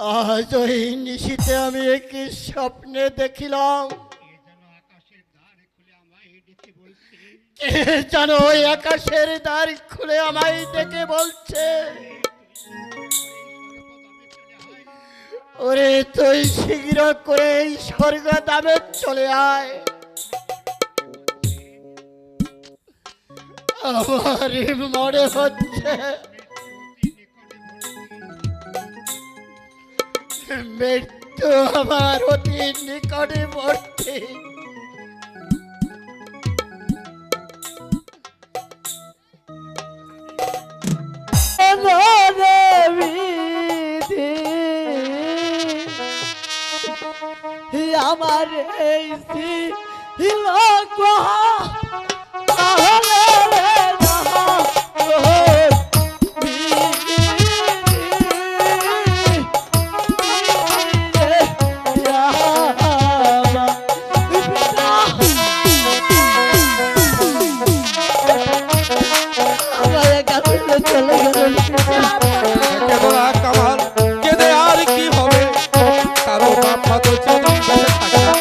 আজ ওই নিশীতে আমি একটি স্বপ্নে দেখিলাম, কে যেন ওই আকাশের দ্বার খুলে আমায় ডেকে বলছে, ওরে তুই শীঘ্র করে এই স্বর্গ দামে চলে আয়। আমার মনে হচ্ছে মৃত্যু আমার অতি নিকটবর্তী। আমার এই কেঁদে আর কি হবে, কারো বাপ মা তো চিরদিন বেঁচে থাকে না।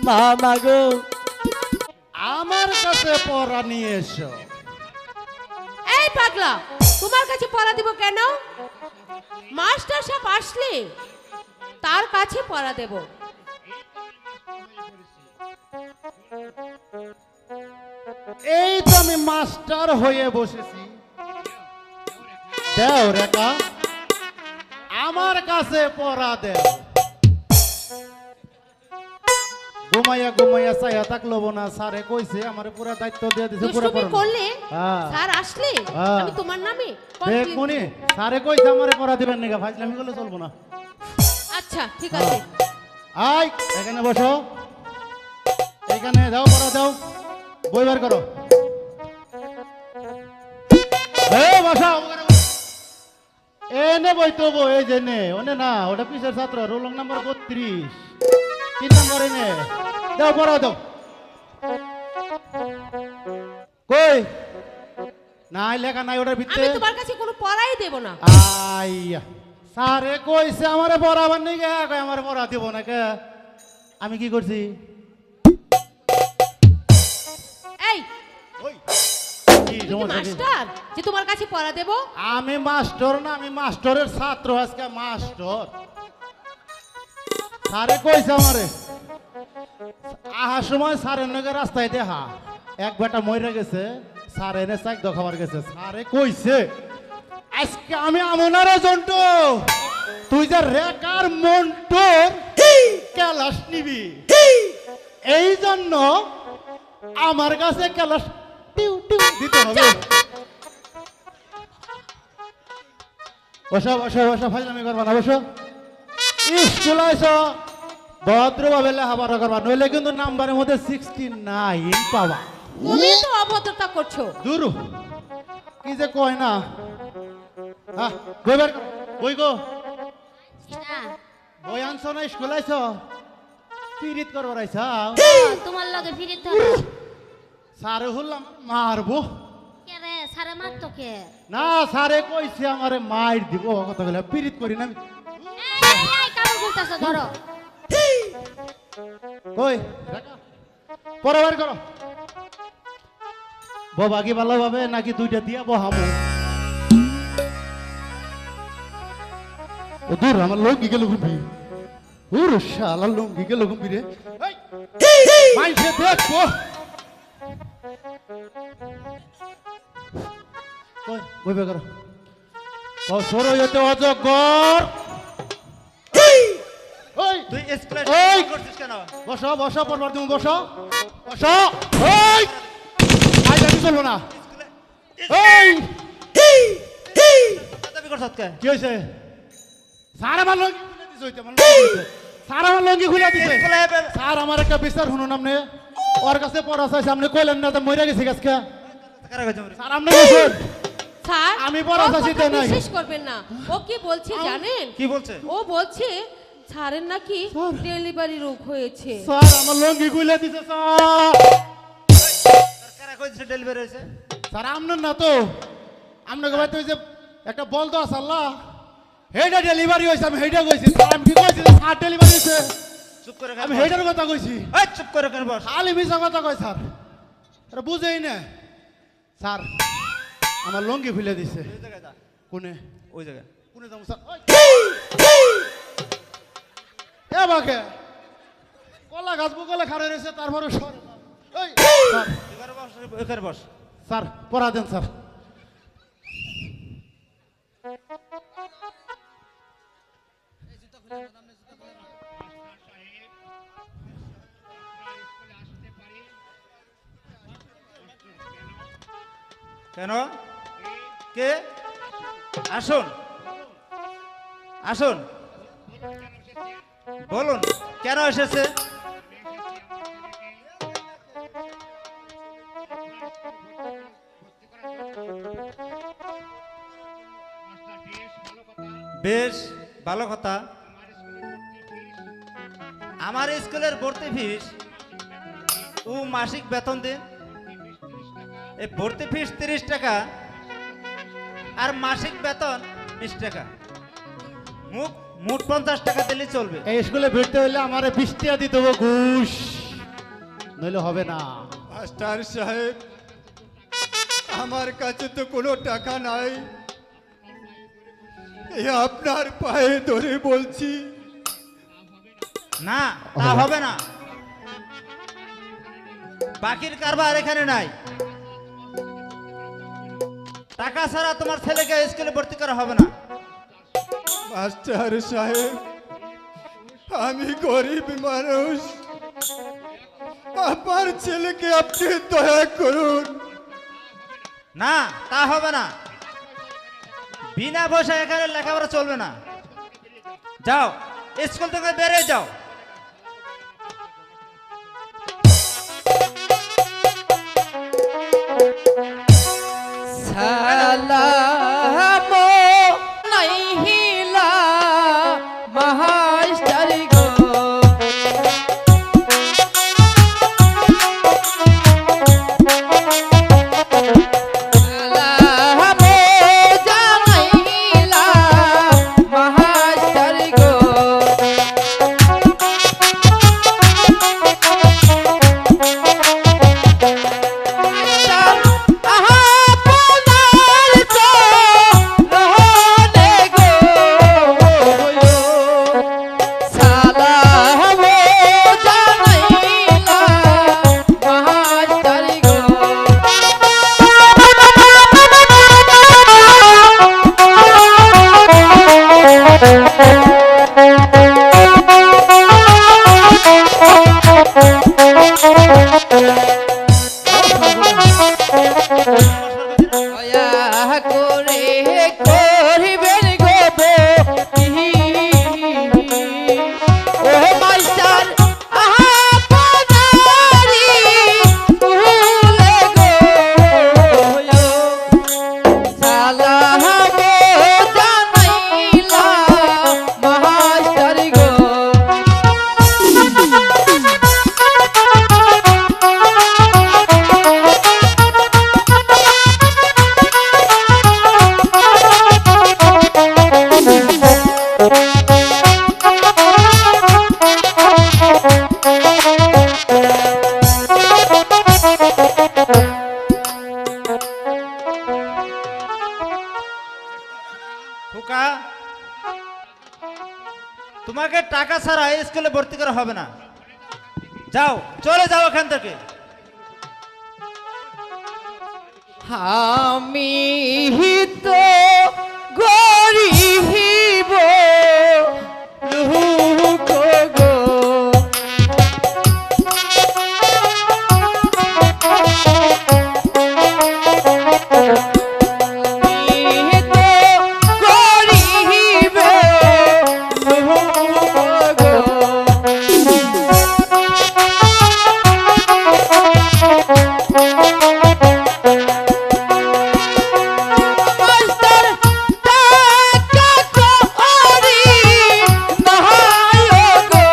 মা মাগো আমার কাছে পড়া নিয়ে এসো। এই পাগলা, তোমার কাছে পড়া দিব কেন? মাস্টার সাহেব আসলে তার কাছে পড়া দেব। এই তো আমি মাস্টার হয়ে বসেছি। দেও রেখা, আমার কাছে পড়া দেও। ঘুমাইয়া ঘুমাইয়া চাইয়া থাকলো না, স্যারে কইছে আমার পুরা দায়িত্ব দিয়ে দিছে পুরা দুষ্টুমি পড়া। করলে হ্যাঁ। স্যার আসলে হ্যাঁ। আমি তোমার নামে দেখ complaint- মনি, স্যারে কইছে আমারে পড়া দিবেন নাকি, ফাইজলামি করলে চলবো না। আচ্ছা ঠিক আছে। আই এখানে বসো, এখানে দাও পড়া দাও, বই বার করো। এই বসো, এনে বই তো বই, এই যে নে, ওনে না, ওটা পিসের ছাত্র, রোল নাম্বার 32, 3 নম্বরে নে, দাও পড়া দাও। কই নাই লেখা নাই ওটার আমি ভিতরে। তোমার কাছে কোনো পড়াই দেব না। আইয়া স্যারে কইছে আমারে পড়াবার নি কে, কই আমারে পড়া দিব না কে, আমি কি করছি? এই কি তুমি কি সমস্যা কি? মাস্টার যে তোমার কাছে পড়া দেব? আমি মাস্টার না, আমি মাস্টারের ছাত্র, আজকে মাস্টার। স্যারে কইছে আমারে আহার সময় স্যারের নগে রাস্তায় দেখা এক বেটা মইরা গেছে, স্যার এনে চাক দেখাবার গেছে, স্যারে কইছে আজকে আমি আমনারে জন্টু, তুই যে রেকার মন্টর ক্যালাস নিবি, এই জন্য আমার কাছে ক্যালাস টিউ টিউ দিতে হবে। বসো বসো বসো, ফাইজলামি করবা না, বসো। স্কুল আইসো, ভদ্রভাবে লেখাপড়া করবা, নইলে কিন্তু নাম্বারের মধ্যে 69 পাবা। তুমি তো অভদ্রতা করছো। দূর কি যে কয় না। হ্যাঁ বই বের করো, বই গো, বই আনছো না, স্কুল আইসো, পিরিত করবার আইসা। তোমার লগে ফিরিতে হবে স্যারে হলাম মারবো কে রে? সারে মার তো কে? না, স্যারে কইছে আমারে মাইর দিব, কথা বলে পিরিত করি না আমি। এই কামড় বলতাছো ধরো। কই পরে বার করো, বাবা কি ভালোভাবে নাকি দুইটা দিয়া বহামো? ও দূর, আমার লঙ্গি গেল ঘুমবি, ওর শালা লঙ্গি গেল ঘুমবি রে, মাইসে দেখবো। কই বই বের করো, ও সরো এতে অজগর। ওই তুই স্কুলে ওই! করছিস কেন? বসো বসো, পড়বার তুমি বসো বসো। ওই আজ আমি চলবো না। ওই দাবি করছিস কে? কি হয়েছে? স্যার আমার লঙ্গি খুলে দিছে, হইতে আমার লঙ্গি খুলে। স্যার আমার লঙ্গি খুলে দিছে। স্কুলে এবার- স্যার আমার একটা বিচার শুনুন, আপনি ওর কাছে পড়া চাইছে, আপনি কইলেন না, তো মরে গেছি গাছকে। কারা কইছে আমারে? স্যার আপনি বলছেন স্যার আমি পড়া ওর চাচ্ছি কথা তো নাই। বিশ্বাস করবেন না। ও কি বলছে জানেন? কি বলছে? ও বলছে স্যারের নাকি স্যার। ডেলিভারি রোগ হয়েছে। স্যার আমার লঙ্গি খুলে দিছে স্যার। কারা কইছে ডেলিভারি হয়েছে? স্যার আপনার না তো, আপনাকে বাড়িতে ওই যে একটা বল তো আছে আল্লাহ, হেইটা ডেলিভারি হয়েছে, আমি হেইটা কইছি। স্যার আমি কি কইছি? স্যার ডেলিভারি হয়েছে, চুপ করে আমি হেইটার কথা কইছি। এই চুপ করে কেন বস? খালি মিশা কথা কয় স্যার, এটা বুঝেই না। স্যার আমার লঙ্গি খুলে দিছে। ওই জায়গায় যা, কোনে ওই জায়গায়। কোনে যাবো স্যার? ওই! এ বাকে কলা গাছ বকলে খাড়ে রয়েছে, তারপরে সর। ওই স্যার, এখানে বস, এখানে বস। স্যার পড়া দেন স্যার। কেন? কে? আসুন আসুন, বলুন কেন এসেছে? বেশ ভালো কথা। আমার স্কুলের ভর্তি ফিস ও মাসিক বেতন দিন। এই ভর্তি ফিস 30 টাকা আর মাসিক বেতন 20 টাকা, মোট 50 টাকা দিলে চলবে। এই স্কুলে ভিড়তে হইলে আমার 20 টাকা দিতে হবে ঘুষ। নইলে হবে না। মাস্টার সাহেব, আমার কাছে তো কোনো টাকা নাই, এই আপনার পায়ে ধরে বলছি। না, তা হবে না। বাকির কারবার এখানে নাই। টাকা ছাড়া তোমার ছেলেকে স্কুলে ভর্তি করা হবে না। মাস্টার সাহেব, আমি গরিব মানুষ, আমার ছেলেকে আপনি দয়া করুন। না, তা হবে না। বিনা পয়সা এখানে লেখাপড়া চলবে না। যাও, স্কুল থেকে বেরিয়ে যাও। সালাম নাইহিলা মাস্টারি গো, সালাম জানাইলা মাস্টারি গো। দয়া করে করিবেন গো বলি, ও মাস্টার আপনারি ভুলে গো, সালাম জানাইলা মাস্টারি গো। খোকা, তোমাকে টাকা ছাড়া স্কুলে ভর্তি করা হবে না। যাও, চলে যাও এখান থেকে। আমি তো গরিব লোক গো, আমি তো গরিব লোক গো। মাস্টার টাকা করি নাহায় গো,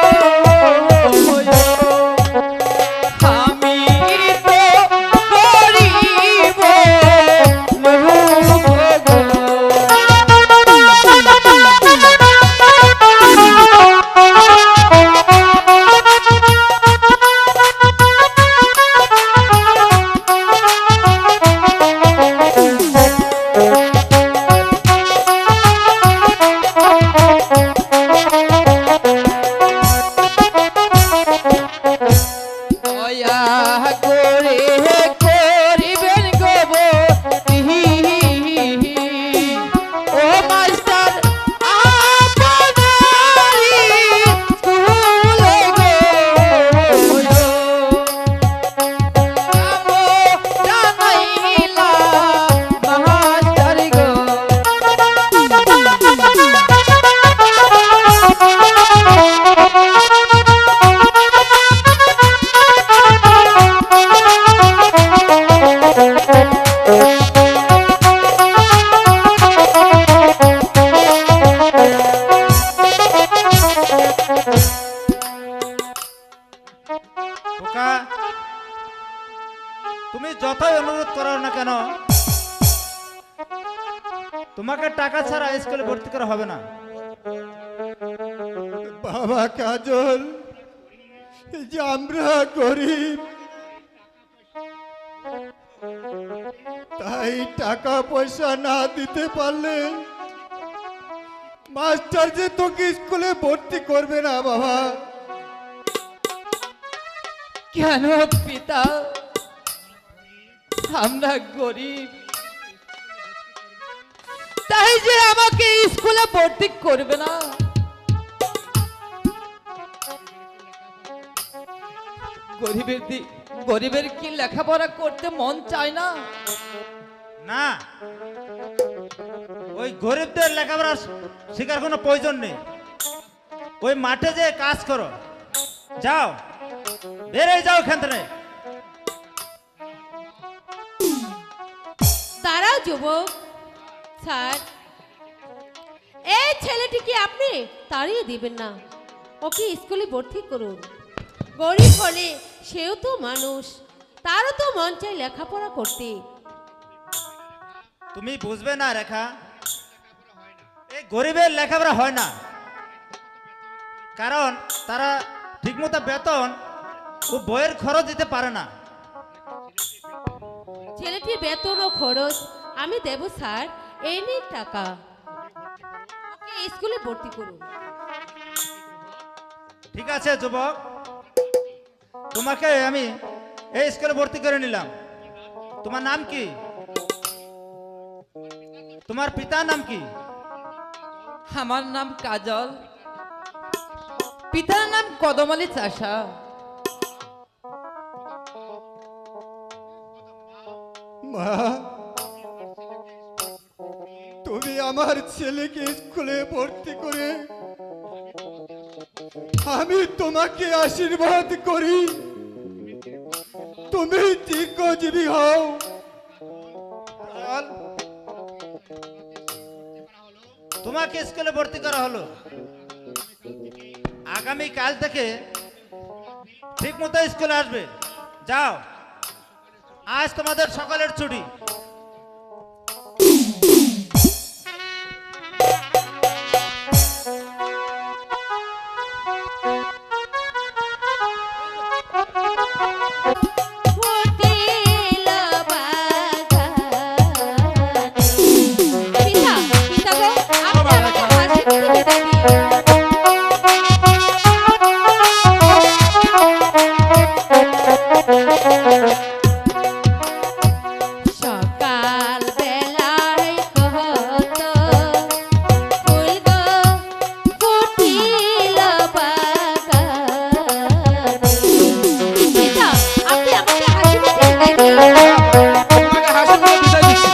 আমি তো গরিব লোক গো। দয়া করে করিবেন গো বলি, ও মাস্টার আপনারি ভুলে গো, জানাইলা মাস্টারি গো। খোকা, তুমি যতই অনুরোধ করো না কেন, তোমাকে টাকা ছাড়া স্কুলে ভর্তি করা হবে না। বাবা কাজল, এই যে আমরা গরিব, এই টাকা পয়সা না দিতে পারলে মাস্টার যে তোকে স্কুলে ভর্তি করবে না বাবা। কেন পিতা, আমরা গরিব তাই যে আমাকে স্কুলে ভর্তি করবে না? গরিবের কি লেখাপড়া করতে মন চায় না? না, ওই গরিবদের লেখাপড়া শেখার কোনো প্রয়োজন নেই। ওই মাঠে যে কাজ করো, যাও, বেড়ে যাও এখান থেকে। দাঁড়াও যুবক। স্যার, এই ছেলেটিকে আপনি তাড়িয়ে দিবেন না, ওকে স্কুলে ভর্তি করুন। গরিব হলে সেও তো মানুষ, তারও তো মন চাই লেখাপড়া করতে। তুমি বুঝবে না রেখা, এই গরিবের লেখাপড়া হয় না, কারণ তারা ঠিকমতো বেতন ও বইয়ের খরচ দিতে পারে না। ছেলেটির বেতন ও খরচ আমি দেব স্যার, এই নিন টাকা, ওকে স্কুলে ভর্তি করুন। ঠিক আছে যুবক, তোমাকে আমি এই স্কুলে ভর্তি করে নিলাম। তোমার নাম কি? তোমার পিতার নাম কি? আমার নাম কাজল, পিতার নাম কদমালি চাষা। মা, তুমি আমার ছেলেকে স্কুলে ভর্তি করে আমি তোমাকে আশীর্বাদ করি, তুমি দীর্ঘজীবী হও। তোমাকে স্কুলে ভর্তি করা হলো, আগামী কাল থেকে ঠিক মতো স্কুলে আসবে। যাও, আজ তোমাদের সকলের ছুটি। পিতা, পিতা গো, আপনি আমাকে হাসি মুখে বিদায় দিন। সকাল বেলায় কত ফুল গো ফুটিল বাগানে। পিতা, আপনি আমাকে হাসি মুখে বিদায় দিন। তোমাকে হাসি মুখে বিদায় দিচ্ছি।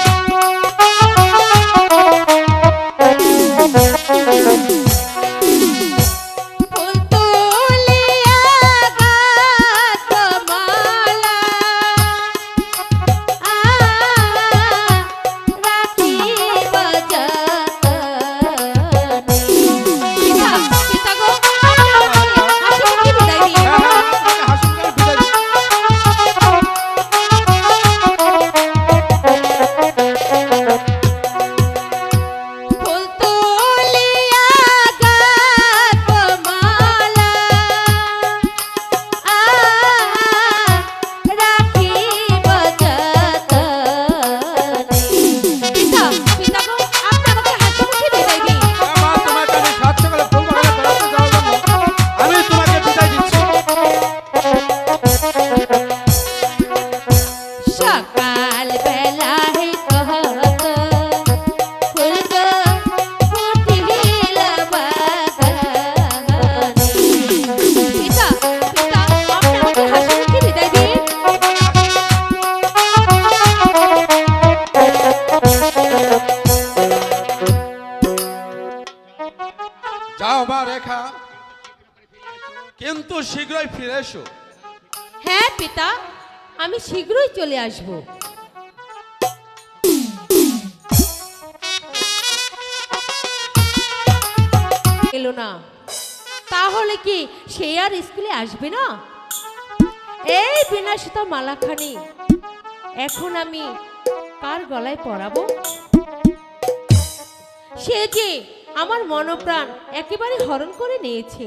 ফুল তুলিয়া গাছ মালা রাখিব যতনে। পিতা, পিতা গো, আপনি আমাকে হাসি মুখে বিদায় দিন। হ্যাঁ, হ্যাঁ, তোমাকে হাসি মুখে বিদায় দিচ্ছি। ফুল তুলিয়া গাছ মালা রাখিব যতনে। পিতা, পিতা গো, আপনি আমাকে হাসি মুখে বিদায় দিন। হ্যাঁ, মা, তোমাকে আমি সাত সকালে ফুল বাগানে বেড়াতে যাওয়ার জন্য আমি তোমাকে বিদায় দিচ্ছি। সকাল বেলায় কত ফুল গো ফুটিল বাগানে। পিতা, পিতা, আপনি আমাকে হাসি মুখে বিদায় দিন। যাও মা রেখা, কিন্তু শীঘ্রই ফিরে এসো। হ্যাঁ পিতা, আমি শীঘ্রই চলে আসব। এলো না, তাহলে কি সে আর স্কুলে আসবে না? এই বিনাশিত মালাখানি এখন আমি কার গলায় পরাবো? সে যে আমার মনপ্রাণ একেবারে হরণ করে নিয়েছে।